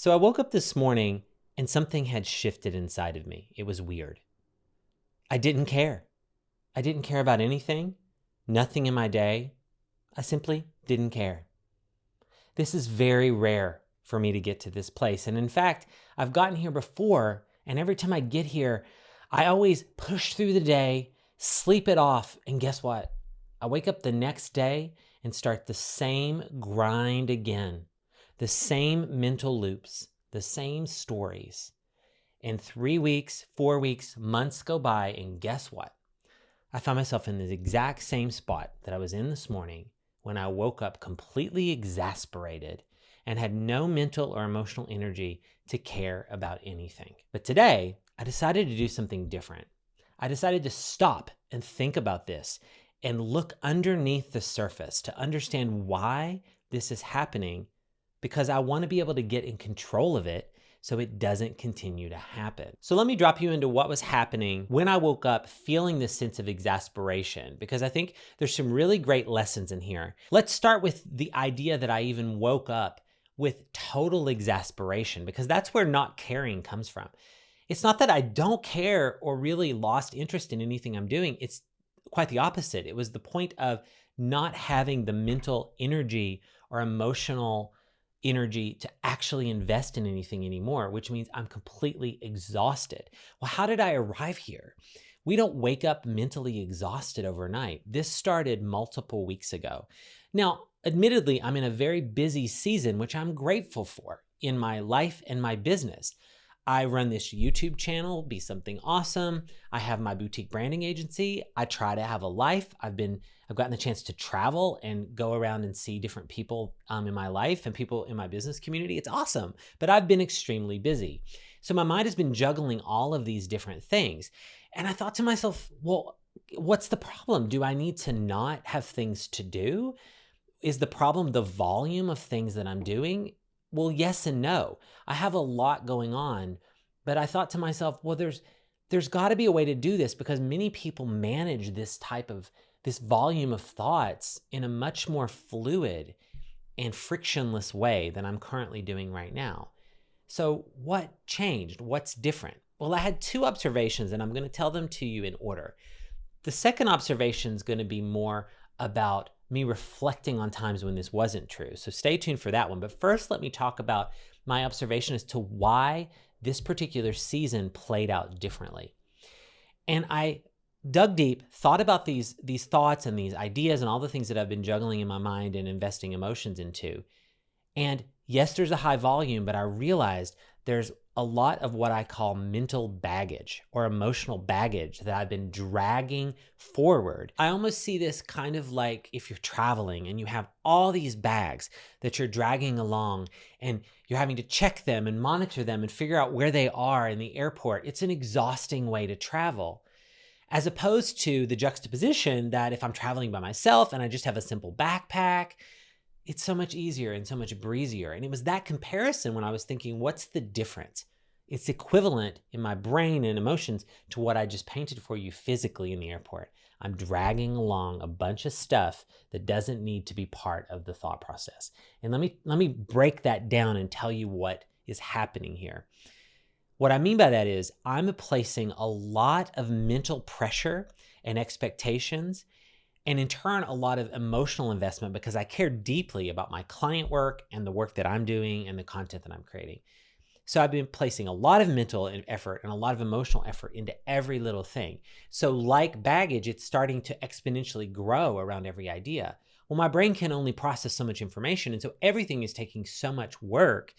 So I woke up this morning and something had shifted inside of me. It was weird. I didn't care. I didn't care about anything, nothing in my day. I simply didn't care. This is very rare for me to get to this place. And in fact, I've gotten here before, and every time I get here, I always push through the day, sleep it off, and guess what? I wake up the next day and start the same grind again, the same mental loops, the same stories. And 3 weeks, 4 weeks, months go by, and guess what? I found myself in the exact same spot that I was in this morning when I woke up completely exasperated and had no mental or emotional energy to care about anything. But today, I decided to do something different. I decided to stop and think about this and look underneath the surface to understand why this is happening, because I want to be able to get in control of it so it doesn't continue to happen. So let me drop you into what was happening when I woke up feeling this sense of exasperation, because I think there's some really great lessons in here. Let's start with the idea that I even woke up with total exasperation, because that's where not caring comes from. It's not that I don't care or really lost interest in anything I'm doing. It's quite the opposite. It was the point of not having the mental energy or emotional energy to actually invest in anything anymore, which means I'm completely exhausted. Well, how did I arrive here? We don't wake up mentally exhausted overnight. This started multiple weeks ago. Now, admittedly, I'm in a very busy season, which I'm grateful for in my life and my business. I run this YouTube channel, Be Something Awesome. I have my boutique branding agency. I try to have a life. I've gotten the chance to travel and go around and see different people in my life and people in my business community. It's awesome, but I've been extremely busy. So my mind has been juggling all of these different things. And I thought to myself, well, what's the problem? Do I need to not have things to do? Is the problem the volume of things that I'm doing? Well, yes and no. I have a lot going on, but I thought to myself, well, there's got to be a way to do this, because many people manage this volume of thoughts in a much more fluid and frictionless way than I'm currently doing right now. So what changed? What's different? Well, I had 2 observations, and I'm going to tell them to you in order. The second observation is going to be more about me reflecting on times when this wasn't true. So stay tuned for that one. But first, let me talk about my observation as to why this particular season played out differently. And I dug deep, thought about these thoughts and these ideas and all the things that I've been juggling in my mind and investing emotions into. And yes, there's a high volume, but I realized there's a lot of what I call mental baggage or emotional baggage that I've been dragging forward. I almost see this kind of like if you're traveling and you have all these bags that you're dragging along and you're having to check them and monitor them and figure out where they are in the airport. It's an exhausting way to travel, as opposed to the juxtaposition that if I'm traveling by myself and I just have a simple backpack, it's so much easier and so much breezier. And it was that comparison when I was thinking, what's the difference? It's equivalent in my brain and emotions to what I just painted for you physically in the airport. I'm dragging along a bunch of stuff that doesn't need to be part of the thought process. And let me break that down and tell you what is happening here. What I mean by that is I'm placing a lot of mental pressure and expectations, and in turn, a lot of emotional investment, because I care deeply about my client work and the work that I'm doing and the content that I'm creating. So I've been placing a lot of mental effort and a lot of emotional effort into every little thing. So like baggage, it's starting to exponentially grow around every idea. Well, my brain can only process so much information, and so everything is taking so much work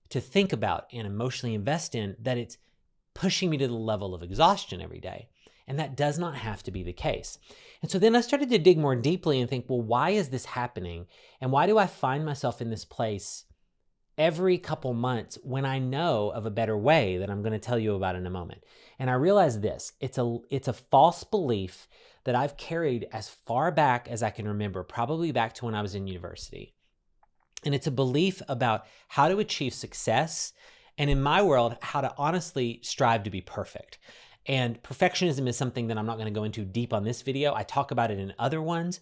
to think about and emotionally invest in that it's pushing me to the level of exhaustion every day. And that does not have to be the case. And so then I started to dig more deeply and think, well, why is this happening? And why do I find myself in this place every couple months when I know of a better way that I'm going to tell you about in a moment? And I realized this, it's a false belief that I've carried as far back as I can remember, probably back to when I was in university. And it's a belief about how to achieve success, and in my world, how to honestly strive to be perfect. And perfectionism is something that I'm not going to go into deep on this video. I talk about it in other ones,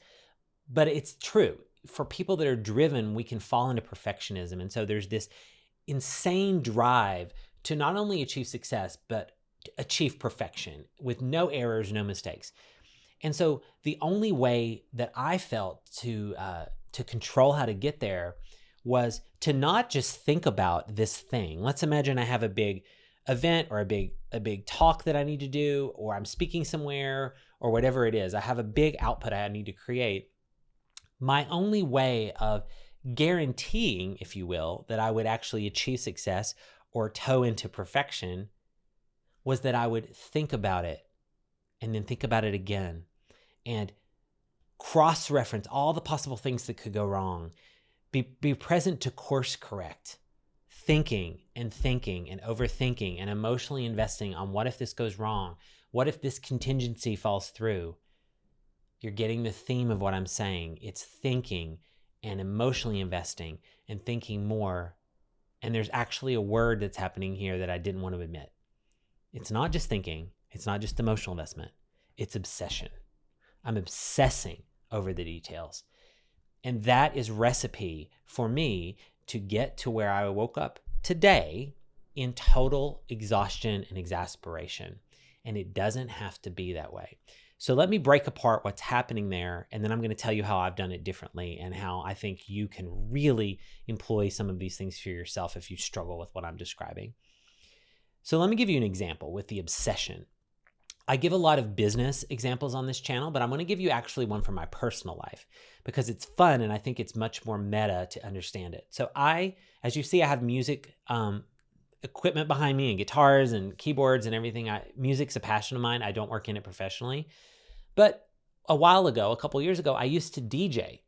but it's true. For people that are driven, we can fall into perfectionism. And so there's this insane drive to not only achieve success, but achieve perfection with no errors, no mistakes. And so the only way that I felt to control how to get there was to not just think about this thing. Let's imagine I have a big event or a big talk that I need to do, or I'm speaking somewhere, or whatever it is. I have a big output I need to create. My only way of guaranteeing, if you will, that I would actually achieve success or toe into perfection was that I would think about it and then think about it again and cross-reference all the possible things that could go wrong. Be present to course correct, thinking and overthinking and emotionally investing on what if this goes wrong? What if this contingency falls through? You're getting the theme of what I'm saying. It's thinking and emotionally investing and thinking more. And there's actually a word that's happening here that I didn't want to admit. It's not just thinking. It's not just emotional investment. It's obsession. I'm obsessing over the details. And that is recipe for me to get to where I woke up today in total exhaustion and exasperation. And it doesn't have to be that way. So let me break apart what's happening there, and then I'm going to tell you how I've done it differently and how I think you can really employ some of these things for yourself if you struggle with what I'm describing. So let me give you an example with the obsession. I give a lot of business examples on this channel, but I'm going to give you actually one from my personal life because it's fun and I think it's much more meta to understand it. So as you see, I have music equipment behind me and guitars and keyboards and everything. Music's a passion of mine. I don't work in it professionally. But a while ago, a couple years ago, I used to DJ.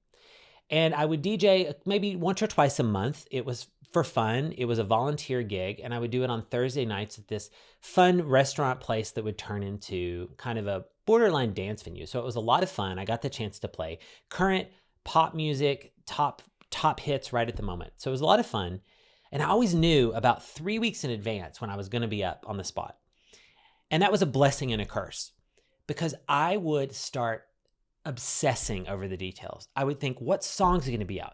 And I would DJ maybe once or twice a month. It was for fun. It was a volunteer gig. And I would do it on Thursday nights at this fun restaurant place that would turn into kind of a borderline dance venue. So it was a lot of fun. I got the chance to play current pop music, top hits right at the moment. So it was a lot of fun. And I always knew about 3 weeks in advance when I was going to be up on the spot. And that was a blessing and a curse because I would start obsessing over the details. I would think, what songs are going to be out?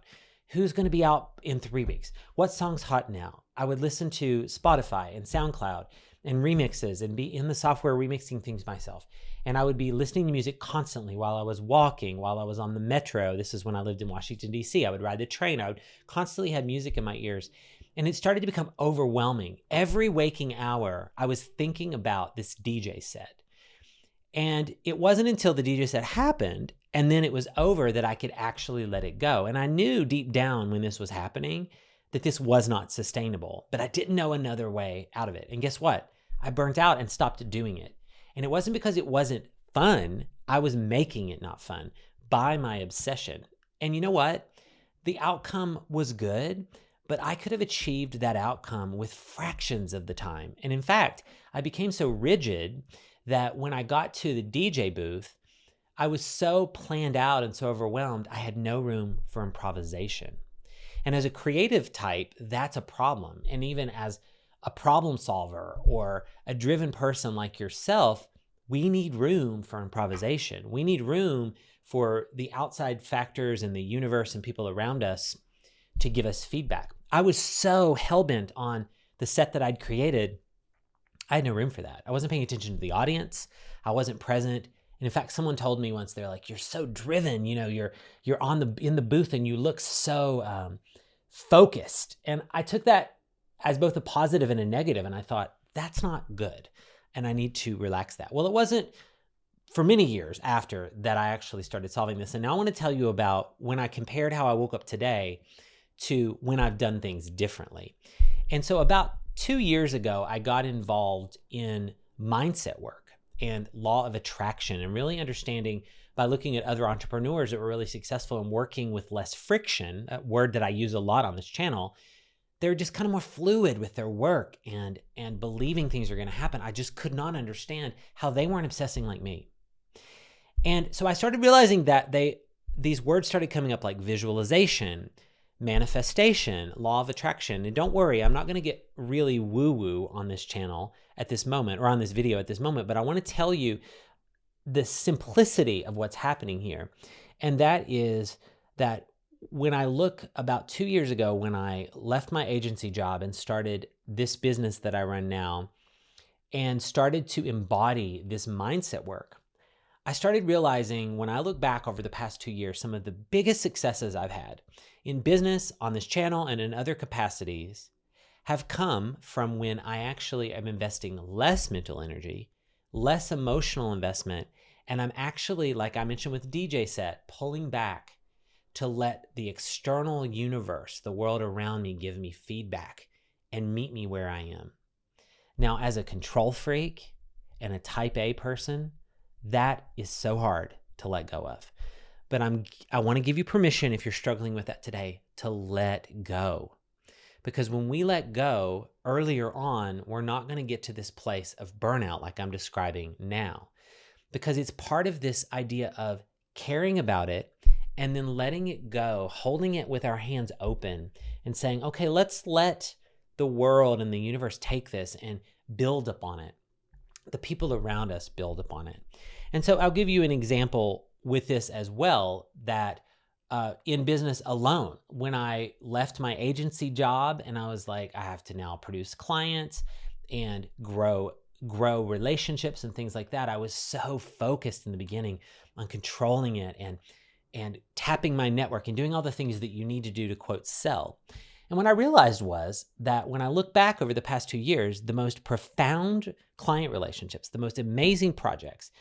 Who's going to be out in 3 weeks? What song's hot now? I would listen to Spotify and SoundCloud and remixes and be in the software remixing things myself. And I would be listening to music constantly while I was walking, while I was on the metro. This is when I lived in Washington, D.C. I would ride the train. I would constantly have music in my ears. And it started to become overwhelming. Every waking hour, I was thinking about this DJ set. And it wasn't until the DJ set happened and then it was over that I could actually let it go. And I knew deep down when this was happening that this was not sustainable, but I didn't know another way out of it. And guess what? I burnt out and stopped doing it. And it wasn't because it wasn't fun. I was making it not fun by my obsession. And you know what? The outcome was good, but I could have achieved that outcome with fractions of the time. And in fact, I became so rigid that when I got to the DJ booth, I was so planned out and so overwhelmed, I had no room for improvisation. And as a creative type, that's a problem. And even as a problem solver or a driven person like yourself, we need room for improvisation. We need room for the outside factors in the universe and people around us to give us feedback. I was so hell-bent on the set that I'd created, I had no room for that. I wasn't paying attention to the audience. I wasn't present. And in fact, someone told me once, they're like, you're so driven, you're in the booth and you look so focused. And I took that as both a positive and a negative. And I thought, that's not good. And I need to relax that. Well, it wasn't for many years after that I actually started solving this. And now I want to tell you about when I compared how I woke up today to when I've done things differently. And so about 2 years ago, I got involved in mindset work and law of attraction and really understanding by looking at other entrepreneurs that were really successful and working with less friction, a word that I use a lot on this channel. They're just kind of more fluid with their work and believing things are going to happen. I just could not understand how they weren't obsessing like me. And so I started realizing that these words started coming up like visualization, manifestation, law of attraction. And don't worry, I'm not going to get really woo-woo on this channel at this moment or on this video at this moment, but I want to tell you the simplicity of what's happening here. And that is that when I look about 2 years ago, when I left my agency job and started this business that I run now and started to embody this mindset work, I started realizing when I look back over the past 2 years, some of the biggest successes I've had in business, on this channel, and in other capacities have come from when I actually am investing less mental energy, less emotional investment, and I'm actually, like I mentioned with DJ set, pulling back to let the external universe, the world around me, give me feedback and meet me where I am. Now, as a control freak and a type A person, that is so hard to let go of. But I want to give you permission, if you're struggling with that today, to let go. Because when we let go earlier on, we're not going to get to this place of burnout like I'm describing now. Because it's part of this idea of caring about it and then letting it go, holding it with our hands open and saying, okay, let's let the world and the universe take this and build upon it. The people around us build upon it. And so I'll give you an example with this as well, that in business alone, when I left my agency job and I was like, I have to now produce clients and grow relationships and things like that, I was so focused in the beginning on controlling it and tapping my network and doing all the things that you need to do to, quote, sell. And what I realized was that when I look back over the past 2 years, the most profound client relationships, the most amazing projects,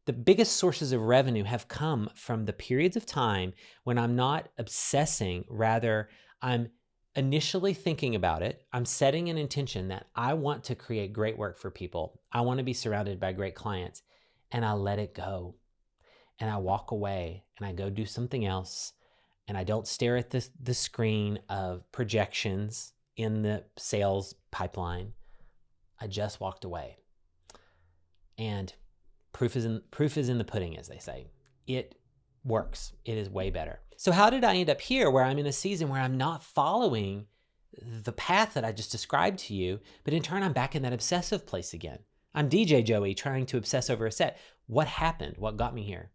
the biggest sources of revenue have come from the periods of time when I'm not obsessing, rather I'm initially thinking about it. I'm setting an intention that I want to create great work for people. I want to be surrounded by great clients, and I let it go. And I walk away and I go do something else. And I don't stare at the screen of projections in the sales pipeline. I just walked away. And proof is in the pudding, as they say. It works. It is way better. So how did I end up here, where I'm in a season where I'm not following the path that I just described to you, but in turn I'm back in that obsessive place again? I'm DJ Joey trying to obsess over a set. What happened? What got me here?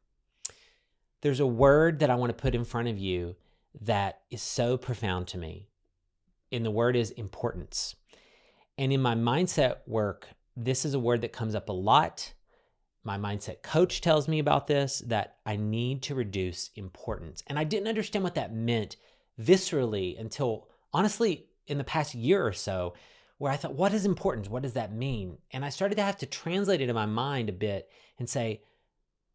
There's a word that I want to put in front of you that is so profound to me. And the word is importance. And in my mindset work, this is a word that comes up a lot. My mindset coach tells me about this, that I need to reduce importance. And I didn't understand what that meant viscerally until, honestly, in the past year or so, where I thought, what is importance? What does that mean? And I started to have to translate it in my mind a bit and say,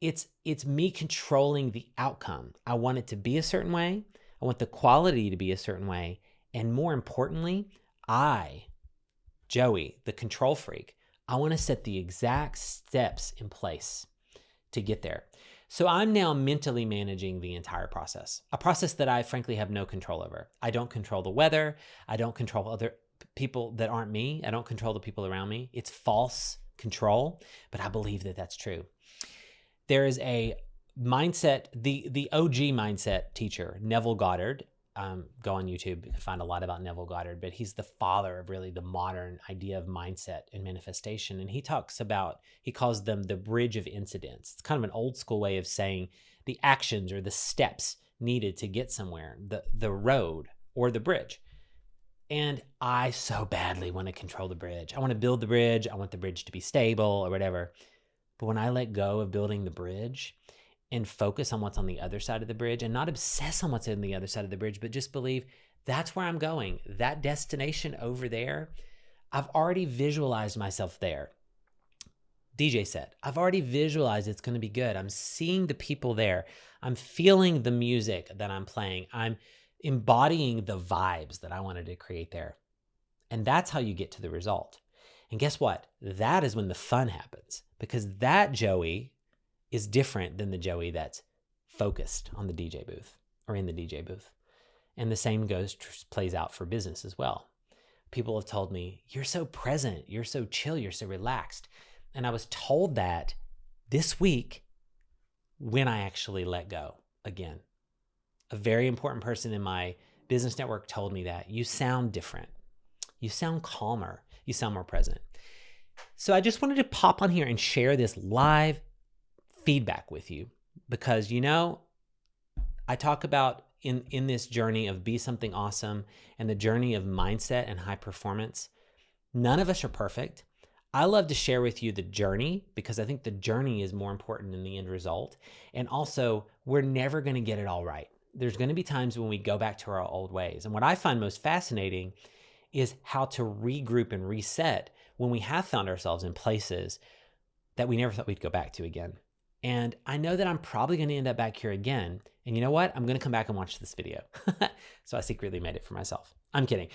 it's me controlling the outcome. I want it to be a certain way. I want the quality to be a certain way. And more importantly, I, Joey, the control freak, I want to set the exact steps in place to get there. So I'm now mentally managing the entire process, a process that I frankly have no control over. I don't control the weather. I don't control other people that aren't me. I don't control the people around me. It's false control, but I believe that that's true. There is a mindset, the OG mindset teacher, Neville Goddard. Go on YouTube, you can find a lot about Neville Goddard, but he's the father of really the modern idea of mindset and manifestation. And he calls them the bridge of incidents. It's kind of an old school way of saying the actions or the steps needed to get somewhere, the road or the bridge. And I so badly want to control the bridge. I want to build the bridge. I want the bridge to be stable or whatever. But when I let go of building the bridge and focus on what's on the other side of the bridge and not obsess on what's on the other side of the bridge, but just believe that's where I'm going, that destination over there, I've already visualized myself there. DJ said, I've already visualized it's going to be good. I'm seeing the people there. I'm feeling the music that I'm playing. I'm embodying the vibes that I wanted to create there. And that's how you get to the result. And guess what? That is when the fun happens, because that Joey is different than the Joey that's focused on the DJ booth or in the DJ booth. And the same plays out for business as well. People have told me, you're so present, you're so chill, you're so relaxed. And I was told that this week when I actually let go again. A very important person in my business network told me that you sound different. You sound calmer. You sound more present. So I just wanted to pop on here and share this live feedback with you because, I talk about in this journey of Be Something Awesome and the journey of mindset and high performance, none of us are perfect. I love to share with you the journey because I think the journey is more important than the end result. And also, we're never going to get it all right. There's going to be times when we go back to our old ways. And what I find most fascinating is how to regroup and reset when we have found ourselves in places that we never thought we'd go back to again. And I know that I'm probably going to end up back here again. And you know what? I'm going to come back and watch this video. So I secretly made it for myself. I'm kidding.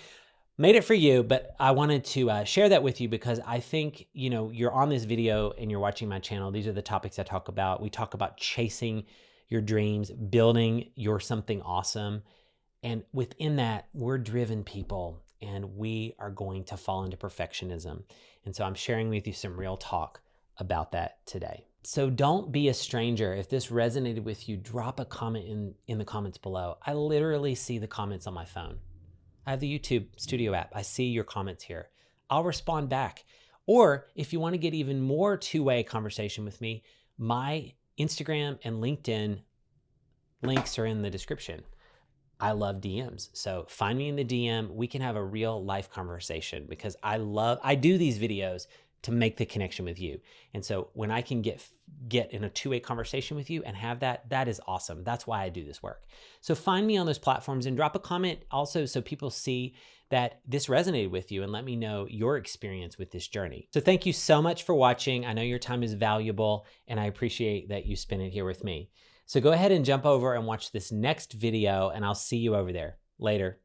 Made it for you, but I wanted to share that with you because I think, you're on this video and you're watching my channel. These are the topics I talk about. We talk about chasing your dreams, building your something awesome. And within that, we're driven people and we are going to fall into perfectionism. And so I'm sharing with you some real talk about that today. So don't be a stranger. If this resonated with you, drop a comment in the comments below. I literally see the comments on my phone. I have the YouTube Studio app. I see your comments here. I'll respond back. Or if you want to get even more two-way conversation with me, my Instagram and LinkedIn links are in the description. I love DMs. So find me in the DM. We can have a real life conversation because I do these videos to make the connection with you. And so when I can get in a two-way conversation with you and have that is awesome. That's why I do this work. So find me on those platforms and drop a comment also so people see that this resonated with you and let me know your experience with this journey. So thank you so much for watching. I know your time is valuable and I appreciate that you spend it here with me. So go ahead and jump over and watch this next video and I'll see you over there. Later.